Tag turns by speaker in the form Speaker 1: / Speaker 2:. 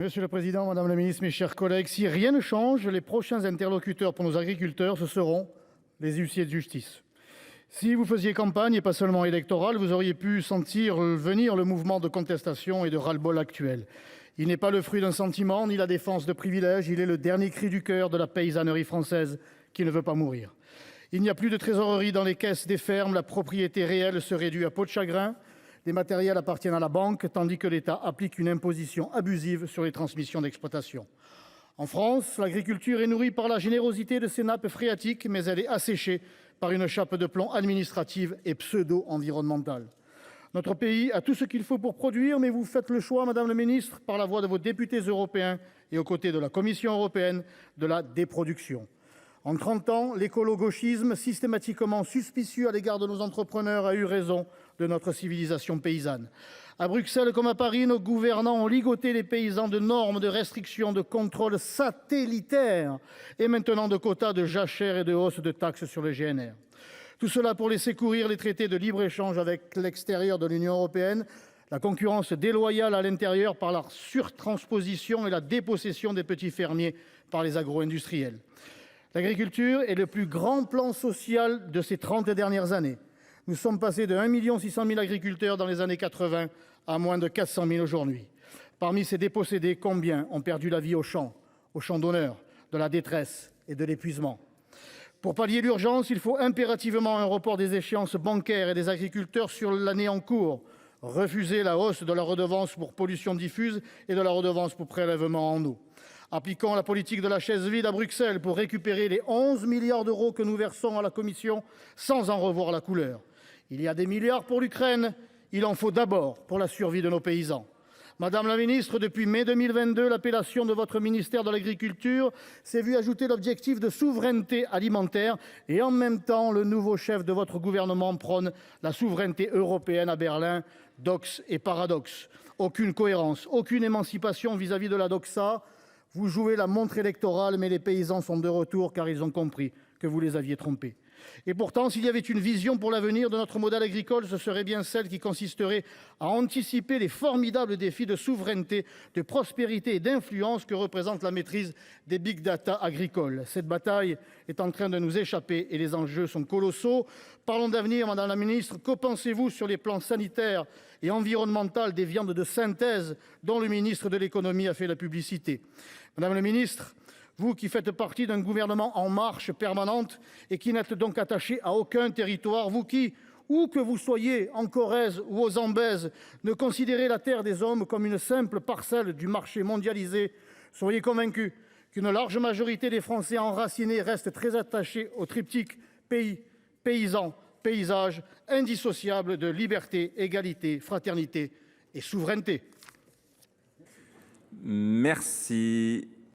Speaker 1: Monsieur le président, madame la ministre, mes chers collègues, si rien ne change, les prochains interlocuteurs pour nos agriculteurs, ce seront les huissiers de justice. Si vous faisiez campagne, et pas seulement électorale, vous auriez pu sentir venir le mouvement de contestation et de ras-le-bol actuel. Il n'est pas le fruit d'un sentiment ni la défense de privilèges, il est le dernier cri du cœur de la paysannerie française qui ne veut pas mourir. Il n'y a plus de trésorerie dans les caisses des fermes, la propriété réelle se réduit à peau de chagrin. Les matériels appartiennent à la banque, tandis que l'État applique une imposition abusive sur les transmissions d'exploitation. En France, l'agriculture est nourrie par la générosité de ses nappes phréatiques, mais elle est asséchée par une chape de plomb administrative et pseudo-environnementale. Notre pays a tout ce qu'il faut pour produire, mais vous faites le choix, madame la ministre, par la voix de vos députés européens et aux côtés de la Commission européenne, de la déproduction. En 30 ans, l'écolo-gauchisme, systématiquement suspicieux à l'égard de nos entrepreneurs, a eu raison de notre civilisation paysanne. À Bruxelles comme à Paris, nos gouvernants ont ligoté les paysans de normes, de restrictions, de contrôles satellitaires et maintenant de quotas de jachères et de hausse de taxes sur le GNR. Tout cela pour laisser courir les traités de libre-échange avec l'extérieur de l'Union européenne, la concurrence déloyale à l'intérieur par la surtransposition et la dépossession des petits fermiers par les agro-industriels. L'agriculture est le plus grand plan social de ces 30 dernières années. Nous sommes passés de 1 600 000 agriculteurs dans les années 80 à moins de 400 000 aujourd'hui. Parmi ces dépossédés, combien ont perdu la vie au champ d'honneur, de la détresse et de l'épuisement? Pour pallier l'urgence, il faut impérativement un report des échéances bancaires et des agriculteurs sur l'année en cours. Refuser la hausse de la redevance pour pollution diffuse et de la redevance pour prélèvement en eau. Appliquons la politique de la chaise vide à Bruxelles pour récupérer les 11 milliards d'euros que nous versons à la Commission sans en revoir la couleur. Il y a des milliards pour l'Ukraine, il en faut d'abord pour la survie de nos paysans. Madame la ministre, depuis mai 2022, l'appellation de votre ministère de l'Agriculture s'est vue ajouter l'objectif de souveraineté alimentaire et en même temps, le nouveau chef de votre gouvernement prône la souveraineté européenne à Berlin. Dox et paradoxe. Aucune cohérence, aucune émancipation vis-à-vis de la doxa. Vous jouez la montre électorale, mais les paysans sont de retour car ils ont compris que vous les aviez trompés. Et pourtant, s'il y avait une vision pour l'avenir de notre modèle agricole, ce serait bien celle qui consisterait à anticiper les formidables défis de souveraineté, de prospérité et d'influence que représente la maîtrise des big data agricoles. Cette bataille est en train de nous échapper et les enjeux sont colossaux. Parlons d'avenir, madame la ministre. Que pensez-vous sur les plans sanitaires et environnementaux des viandes de synthèse dont le ministre de l'économie a fait la publicité? Madame la ministre, vous qui faites partie d'un gouvernement en marche permanente et qui n'êtes donc attaché à aucun territoire, vous qui, où que vous soyez, en Corrèze ou aux Ambèzes, ne considérez la terre des hommes comme une simple parcelle du marché mondialisé, soyez convaincus qu'une large majorité des Français enracinés restent très attachés au triptyque pays, paysans, paysage, indissociable de liberté, égalité, fraternité et souveraineté.
Speaker 2: Merci.